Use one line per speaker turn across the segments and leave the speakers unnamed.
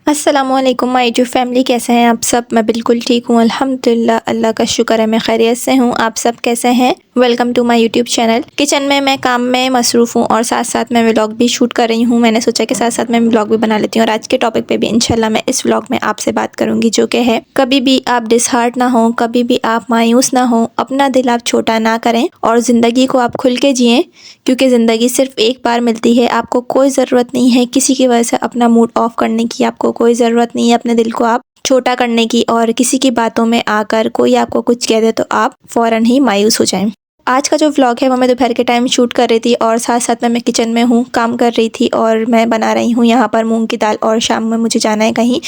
अस्सलामुअलैकुम my YouTube family, कैसे हैं आप सब। मैं बिल्कुल ठीक हूँ अल्हम्दुलिल्लाह, अल्लाह का शुक्र है मैं खैरियत से हूँ। आप सब कैसे हैं। Welcome to my YouTube channel. Kitchen में मैं काम में मसरूफ़ हूँ और साथ साथ मैं व्लॉग भी शूट कर रही हूँ। मैंने सोचा कि साथ साथ मैं व्लॉग भी बना लेती हूँ और आज के टॉपिक पे भी इंशाल्लाह मैं इस व्लॉग में आपसे बात करूँगी, जो कि है कभी भी आप डिसहार्ट ना हो, कभी भी आप मायूस ना हो, अपना दिल आप छोटा ना करें और ज़िंदगी को आप खुल के जिएँ, क्योंकि ज़िंदगी सिर्फ एक बार मिलती है। आपको कोई ज़रूरत नहीं है किसी की वजह से अपना मूड ऑफ करने की, आपको कोई ज़रूरत नहीं है अपने दिल को आप छोटा करने की और किसी की बातों में आकर कोई आपको कुछ कह दे तो आप फ़ौरन ही मायूस हो जाएं। आज का जो व्लॉग है वो मैं दोपहर के टाइम शूट कर रही थी और साथ साथ में मैं किचन में हूँ, काम कर रही थी और मैं बना रही हूँ यहाँ पर मूंग की दाल। और शाम में मुझे जाना है कहीं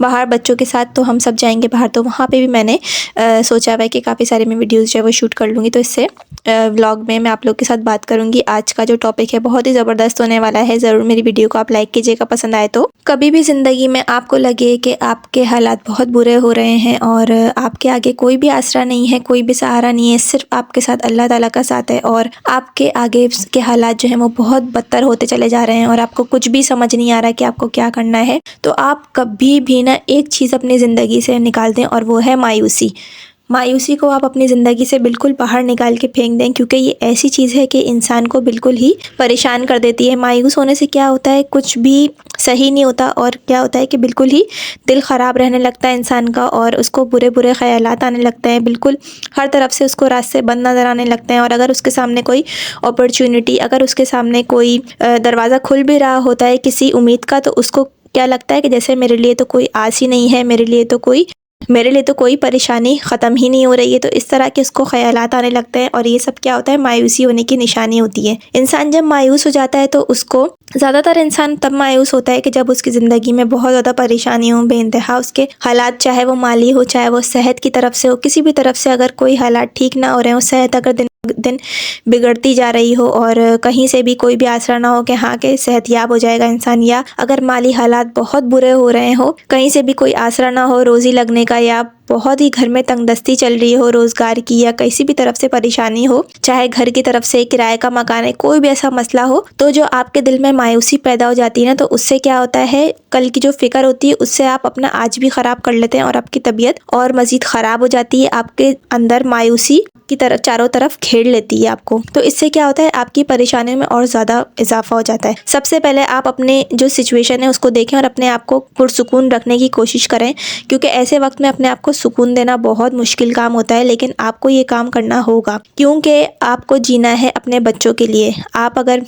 बाहर बच्चों के साथ, तो हम सब जाएंगे बाहर, तो वहाँ पे भी मैंने सोचा हुआ है कि काफ़ी सारे मैं वीडियोज़ जो है वो शूट कर लूँगी। तो इससे व्लॉग में मैं आप लोग के साथ बात करूँगी। आज का जो टॉपिक है बहुत ही ज़बरदस्त होने वाला है। ज़रूर मेरी वीडियो को आप लाइक कीजिएगा पसंद आए तो। कभी भी ज़िंदगी में आपको लगे कि आपके हालात बहुत बुरे हो रहे हैं और आपके आगे कोई भी आसरा नहीं है, कोई भी सहारा नहीं है, सिर्फ आपके साथ अल्लाह ताला का साथ है और आपके आगे के हालात जो हैं वो बहुत बदतर होते चले जा रहे हैं और आपको कुछ भी समझ नहीं आ रहा कि आपको क्या करना है, तो आप कभी भी ना एक चीज़ अपनी ज़िंदगी से निकाल दें और वो है मायूसी। मायूसी को आप अपनी ज़िंदगी से बिल्कुल बाहर निकाल के फेंक दें, क्योंकि ये ऐसी चीज़ है कि इंसान को बिल्कुल ही परेशान कर देती है। मायूस होने से क्या होता है, कुछ भी सही नहीं होता और क्या होता है कि बिल्कुल ही दिल ख़राब रहने लगता है इंसान का और उसको बुरे बुरे ख़यालात आने लगते हैं। बिल्कुल हर तरफ से उसको रास्ते बंद नज़र आने लगते हैं और अगर उसके सामने कोई अपॉर्चुनिटी, अगर उसके सामने कोई दरवाज़ा खुल भी रहा होता है किसी उम्मीद का, तो उसको क्या लगता है कि जैसे मेरे लिए तो कोई आस ही नहीं है, मेरे लिए तो कोई परेशानी ख़त्म ही नहीं हो रही है। तो इस तरह के उसको ख़यालात आने लगते हैं और ये सब क्या होता है, मायूसी होने की निशानी होती है। इंसान जब मायूस हो जाता है तो उसको, ज़्यादातर इंसान तब मायूस होता है कि जब उसकी ज़िंदगी में बहुत ज़्यादा परेशानी हो, बेइंतहा उसके हालात, चाहे वो माली हो, चाहे वो सेहत की तरफ से हो, किसी भी तरफ से अगर कोई हालात ठीक ना हो रहे हो, सेहत अगर दिन दिन बिगड़ती जा रही हो और कहीं से भी कोई भी आसरा ना हो कि हाँ के सेहतयाब हो जाएगा इंसान, या अगर माली हालात बहुत बुरे हो रहे हो, कहीं से भी कोई आसरा ना हो रोज़ी लगने का, या बहुत ही घर में तंगदस्ती चल रही हो रोज़गार की, या किसी भी तरफ से परेशानी हो, चाहे घर की तरफ से, किराए का मकान है, कोई भी ऐसा मसला हो, तो जो आपके दिल में मायूसी पैदा हो जाती है ना, तो उससे क्या होता है, कल की जो फ़िक्र होती है उससे आप अपना आज भी ख़राब कर लेते हैं और आपकी तबीयत और मज़ीद ख़राब हो जाती है। आपके अंदर मायूसी की तरफ चारों तरफ घेर लेती है आपको, तो इससे क्या होता है, आपकी परेशानियों में और ज़्यादा इजाफा हो जाता है। सबसे पहले आप अपने जो सिचुएशन है उसको देखें और अपने आप को पुरसुकून रखने की कोशिश करें, क्योंकि ऐसे वक्त में अपने आप को सुकून देना बहुत मुश्किल काम होता है, लेकिन आपको ये काम करना होगा, क्योंकि आपको जीना है अपने बच्चों के लिए। आप अगर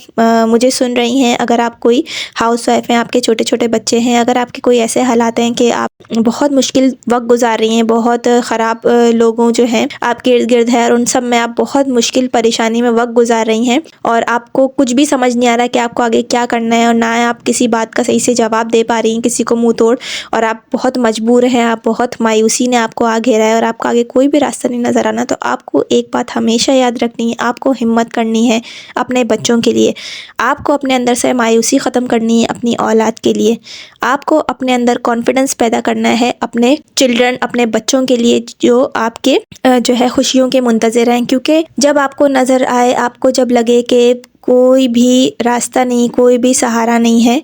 मुझे सुन रही हैं, अगर आप कोई हाउसवाइफ हैं, आपके छोटे छोटे बच्चे हैं, अगर आपके कोई ऐसे हालात हैं कि आप बहुत मुश्किल वक्त गुजार रही हैं, बहुत ख़राब लोगों जो हैं आपके इर्द गिर्द है और उन सब में आप बहुत मुश्किल परेशानी में वक्त गुजार रही हैं और आपको कुछ भी समझ नहीं आ रहा कि आपको आगे क्या करना है और ना आप किसी बात का सही से जवाब दे पा रही हैं किसी को मुंह तोड़, और आप बहुत मजबूर हैं, आप बहुत मायूसी ने आपको आ घेरा है और आपको आगे कोई भी रास्ता नहीं नज़र आना, तो आपको एक बात हमेशा याद रखनी है, आपको हिम्मत करनी है अपने बच्चों के लिए। आपको अपने अंदर से मायूसी ख़त्म करनी है अपनी औलाद के लिए। आपको अपने अंदर कॉन्फिडेंस पैदा करना है अपने चिल्ड्रन, अपने बच्चों के लिए, जो आपके जो है खुशियों के मुंतज़िर हैं। क्योंकि जब आपको नज़र आए, आपको जब लगे कि कोई भी रास्ता नहीं, कोई भी सहारा नहीं है,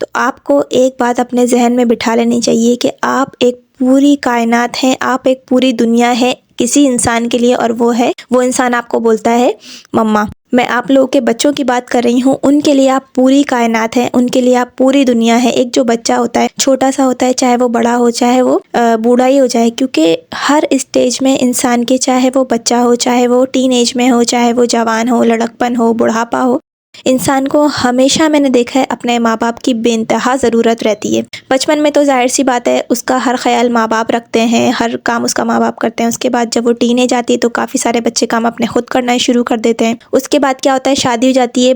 तो आपको एक बात अपने जहन में बिठा लेनी चाहिए कि आप एक पूरी कायनात हैं, आप एक पूरी दुनिया है किसी इंसान के लिए, और वो इंसान आपको बोलता है मम्मा। मैं आप लोगों के बच्चों की बात कर रही हूँ, उनके लिए आप पूरी कायनात हैं, उनके लिए आप पूरी दुनिया है। एक जो बच्चा होता है, छोटा सा होता है, चाहे वो बड़ा हो, चाहे वो बूढ़ा ही हो जाए, क्योंकि हर स्टेज में इंसान के, चाहे वो बच्चा हो, चाहे वो टीन एज में हो, चाहे वो जवान हो, लड़कपन हो, बुढ़ापा हो, इंसान को हमेशा मैंने देखा है अपने माँ बाप की बेइंतहा ज़रूरत रहती है। बचपन में तो जाहिर सी बात है उसका हर ख्याल माँ बाप रखते हैं, हर काम उसका माँ बाप करते हैं। उसके बाद जब वो टीनेज आती है तो काफ़ी सारे बच्चे काम अपने खुद करना शुरू कर देते हैं। उसके बाद क्या होता है, शादी हो जाती है,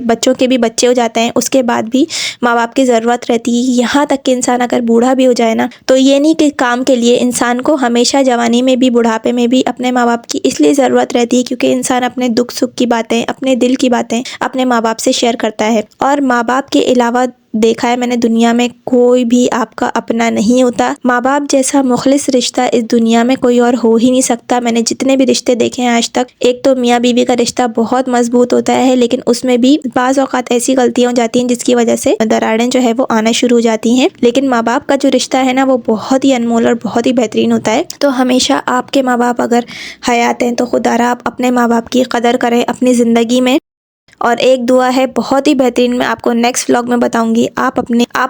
बच्चों के भी बच्चे हो जाते हैं, उसके बाद भी माँ बाप की ज़रूरत रहती है। यहाँ तक कि इंसान अगर बूढ़ा भी हो जाए ना, तो ये नहीं कि काम के लिए, इंसान को हमेशा जवानी में भी बुढ़ापे में भी अपने माँ बाप की इसलिए ज़रूरत रहती है क्योंकि इंसान अपने दुख सुख की बातें, अपने दिल की बातें अपने माँ बाप से शेयर करता है। और माँ बाप के अलावा देखा है मैंने दुनिया में, कोई भी आपका अपना नहीं होता। माँ बाप जैसा मुखलिस रिश्ता इस दुनिया में कोई और हो ही नहीं सकता। मैंने जितने भी रिश्ते देखे हैं आज तक, एक तो मियाँ बीवी का रिश्ता बहुत मजबूत होता है, लेकिन उसमें भी बाज़ औक़ात ऐसी गलतियाँ हो जाती हैं जिसकी वजह से दरारें जो है वो आना शुरू हो जाती हैं। लेकिन माँ बाप का जो रिश्ता है ना, वो बहुत ही अनमोल और बहुत ही बेहतरीन होता है। तो हमेशा आपके माँ बाप अगर हयात हैं तो खुदारा आप अपने माँ बाप की कदर करें अपनी ज़िंदगी में। और एक दुआ है बहुत ही बेहतरीन, मैं आपको नेक्स्ट व्लॉग में बताऊंगी। आप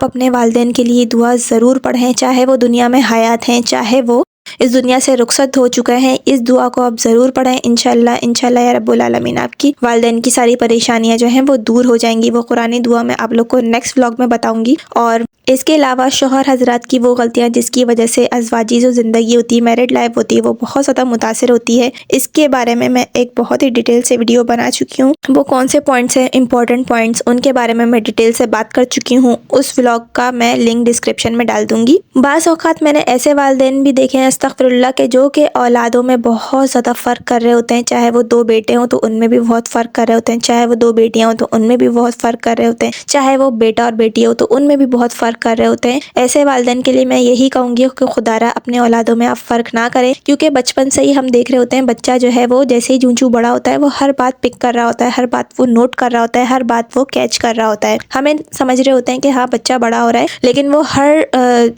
अपने वालिदैन के लिए दुआ ज़रूर पढ़ें, चाहे वो दुनिया में हयात हैं, चाहे वो इस दुनिया से रुखसत हो चुके हैं। इस दुआ को आप ज़रूर पढ़ें। इंशाल्लाह या रब्बुल आलमीन आपकी वालिदैन की सारी परेशानियां जो हैं वो दूर हो जाएंगी। वो कुरानी दुआ मैं आप लोग को नेक्स्ट व्लॉग में बताऊंगी। और इसके अलावा शौहर हजरात की वो गलतियां जिसकी वजह से अज़वाजी जो ज़िंदगी होती है, मैरिड लाइफ होती है, वो बहुत ज़्यादा मुतासिर होती है, इसके बारे में मैं एक बहुत ही डिटेल से वीडियो बना चुकी हूँ। वो कौन से पॉइंट्स हैं, इंपॉर्टेंट पॉइंट्स, उनके बारे में मैं डिटेल से बात कर चुकी हूँ। उस व्लॉग का मैं लिंक डिस्क्रिप्शन में डाल दूंगी। बाज़ औक़ात मैंने ऐसे वालिदैन भी देखे हैं अस्तग़फिरुल्लाह के, जो कि औलादों में बहुत ज़्यादा फ़र्क कर रहे होते हैं। चाहे वो 2 बेटे हों तो उनमें भी बहुत फ़र्क कर रहे होते हैं, चाहे वो 2 बेटियाँ हों तो उनमें भी बहुत फ़र्क कर रहे होते हैं, चाहे वो बेटा और बेटी हो तो उनमें भी बहुत फ़र्क कर रहे होते हैं। ऐसे वालिदैन के लिए मैं यही कहूँगी कि खुदारा अपने औलादों में आप फ़र्क ना करें, क्योंकि बचपन से ही हम देख रहे होते हैं बच्चा जो है वो जैसे ही जूं बड़ा होता है वो हर बात पिक कर रहा होता है, हर बात वो नोट कर रहा होता है, हर बात वो कैच कर रहा होता है। हमें समझ रहे होते हैं कि हाँ बच्चा बड़ा हो रहा है, लेकिन वो हर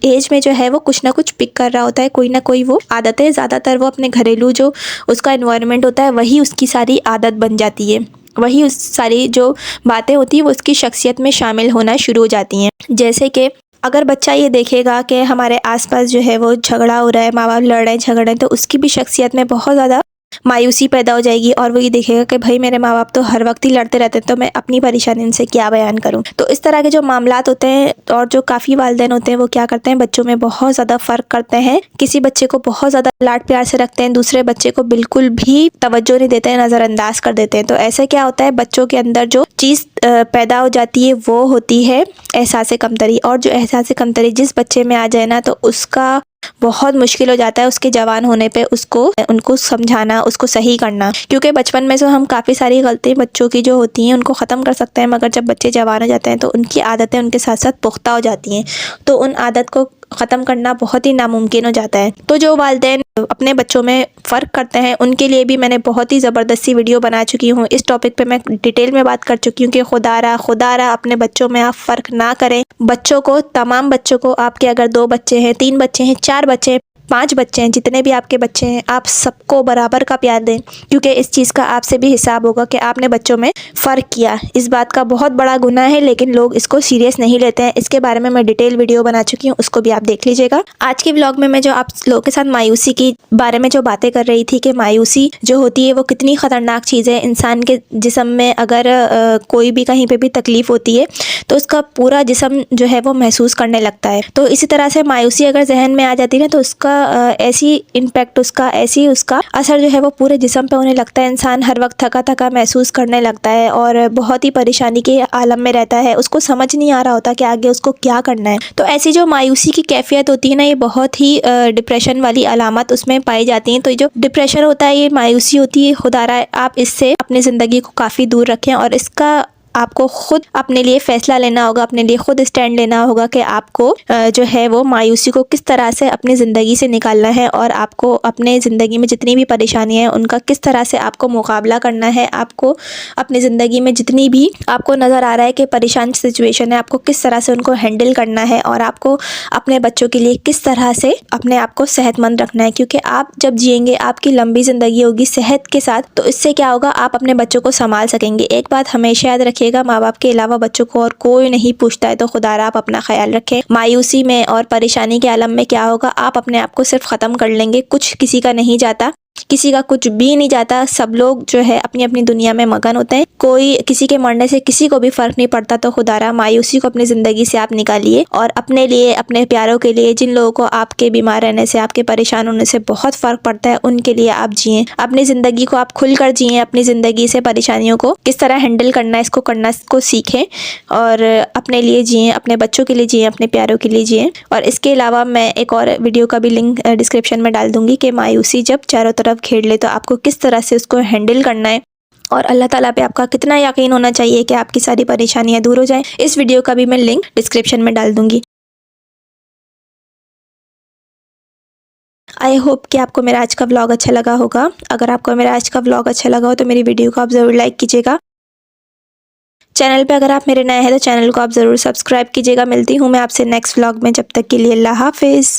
एज में जो है वो कुछ ना कुछ पिक कर रहा होता है, कोई ना कोई वो आदतें, ज़्यादातर वो अपने घरेलू जो उसका इन्वायरमेंट होता है वही उसकी सारी आदत बन जाती है, वही उस सारी जो बातें होती हैं वो उसकी शख्सियत में शामिल होना शुरू हो जाती हैं। जैसे कि अगर बच्चा ये देखेगा कि हमारे आसपास जो है वो झगड़ा हो रहा है, माँ बाप लड़ रहे हैं, झगड़ रहे हैं, तो उसकी भी शख्सियत में बहुत ज़्यादा मायूसी पैदा हो जाएगी और वो ये देखेगा कि भाई मेरे माँ बाप तो हर वक्त ही लड़ते रहते हैं, तो मैं अपनी परेशानी उनसे क्या बयान करूँ। तो इस तरह के जो मामलात होते हैं और जो काफ़ी वालिदैन होते हैं वो क्या करते हैं, बच्चों में बहुत ज़्यादा फ़र्क करते हैं। किसी बच्चे को बहुत ज़्यादा लाड प्यार से रखते हैं, दूसरे बच्चे को बिल्कुल भी तवज्जो नहीं देते हैं, नज़रअंदाज कर देते हैं। तो ऐसे क्या होता है, बच्चों के अंदर जो चीज़ पैदा हो जाती है वो होती है एहसास कमतरी। और जो एहसास कमतरी जिस बच्चे में आ जाए ना, तो उसका बहुत मुश्किल हो जाता है उसके जवान होने पे उनको समझाना, उसको सही करना। क्योंकि बचपन में जो हम काफ़ी सारी गलतियाँ बच्चों की जो होती हैं उनको ख़त्म कर सकते हैं, मगर जब बच्चे जवान हो जाते हैं तो उनकी आदतें उनके साथ साथ पुख्ता हो जाती हैं, तो उन आदत को ख़त्म करना बहुत ही नामुमकिन हो जाता है। तो जो वालिदैन अपने बच्चों में फ़र्क करते हैं उनके लिए भी मैंने बहुत ही ज़बरदस्ती वीडियो बना चुकी हूँ। इस टॉपिक पे मैं डिटेल में बात कर चुकी हूँ कि खुदारा अपने बच्चों में आप फ़र्क ना करें। बच्चों को, तमाम बच्चों को, आपके अगर 2 बच्चे हैं, 3 बच्चे हैं, 4 बच्चे हैं, 5 बच्चे हैं, जितने भी आपके बच्चे हैं, आप सबको बराबर का प्यार दें, क्योंकि इस चीज़ का आपसे भी हिसाब होगा कि आपने बच्चों में फ़र्क किया। इस बात का बहुत बड़ा गुनाह है, लेकिन लोग इसको सीरियस नहीं लेते हैं। इसके बारे में मैं डिटेल वीडियो बना चुकी हूँ, उसको भी आप देख लीजिएगा। आज के व्लॉग में मैं जो आप लोगों के साथ मायूसी की बारे में जो बातें कर रही थी कि मायूसी जो होती है वो कितनी ख़तरनाक चीज़ है। इंसान के जिस्म में अगर कोई भी कहीं पर भी तकलीफ़ होती है तो उसका पूरा जिस्म जो है वो महसूस करने लगता है। तो इसी तरह से मायूसी अगर जहन में आ जाती है ना, तो उसका ऐसी इम्पैक्ट, उसका असर जो है वो पूरे जिस्म पे होने लगता है। इंसान हर वक्त थका थका महसूस करने लगता है और बहुत ही परेशानी के आलम में रहता है। उसको समझ नहीं आ रहा होता कि आगे उसको क्या करना है। तो ऐसी जो मायूसी की कैफियत होती है ना, ये बहुत ही डिप्रेशन वाली अलामत उसमें पाई जाती हैं। तो जो डिप्रेशन होता है, ये मायूसी होती है, खुदारा आप इससे अपनी ज़िंदगी को काफ़ी दूर रखें और इसका आपको खुद अपने लिए फ़ैसला लेना होगा, अपने लिए खुद स्टैंड लेना होगा कि आपको जो है वो मायूसी को किस तरह से अपनी ज़िंदगी से निकालना है और आपको अपने ज़िंदगी में जितनी भी परेशानियाँ हैं उनका किस तरह से आपको मुकाबला करना है। आपको अपनी ज़िंदगी में जितनी भी आपको नज़र आ रहा है कि परेशान सिचुएशन है, आपको किस तरह से उनको हैंडल करना है और आपको अपने बच्चों के लिए किस तरह से अपने आप को सेहतमंद रखना है। क्योंकि आप जब जिएंगे, आपकी लंबी ज़िंदगी होगी सेहत के साथ, तो इससे क्या होगा, आप अपने बच्चों को संभाल सकेंगे। एक बात हमेशा याद रखिए, माँ बाप के अलावा बच्चों को और कोई नहीं पूछता है। तो खुदारा आप अपना ख्याल रखें। मायूसी में और परेशानी के आलम में क्या होगा, आप अपने आप को सिर्फ ख़त्म कर लेंगे। कुछ किसी का नहीं जाता, किसी का कुछ भी नहीं जाता। सब लोग जो है अपनी अपनी दुनिया में मगन होते हैं। कोई किसी के मरने से किसी को भी फ़र्क नहीं पड़ता। तो खुदारा मायूसी को अपनी ज़िंदगी से आप निकालिए और अपने लिए, अपने प्यारों के लिए, जिन लोगों को आपके बीमार रहने से, आपके परेशान होने से बहुत फ़र्क पड़ता है, उनके लिए आप जिएँ। अपनी ज़िंदगी को आप खुल कर जिएँ। अपनी ज़िंदगी से परेशानियों को किस तरह हैंडल करना है, इसको करना को सीखें और अपने लिए जिएँ, अपने बच्चों के लिए जिएँ, अपने प्यारों के लिए जिएँ। और इसके अलावा मैं एक और वीडियो का भी लिंक डिस्क्रिप्शन में डाल दूँगी कि मायूसी जब चारों तरफ घेर ले तो आपको किस तरह से उसको हैंडल करना है और अल्लाह ताला पे आपका कितना यकीन होना चाहिए कि आपकी सारी परेशानियाँ दूर हो जाएं। इस वीडियो का भी मैं लिंक डिस्क्रिप्शन में डाल दूँगी। आई होप कि आपको मेरा आज का व्लॉग अच्छा लगा होगा। अगर आपको मेरा आज का व्लॉग अच्छा लगा हो तो मेरी वीडियो को आप ज़रूर लाइक कीजिएगा। चैनल पे अगर आप मेरे नए हैं तो चैनल को आप ज़रूर सब्सक्राइब कीजिएगा। मिलती हूँ मैं आपसे नेक्स्ट व्लॉग में, जब तक के लिए अल्लाह हाफिज़।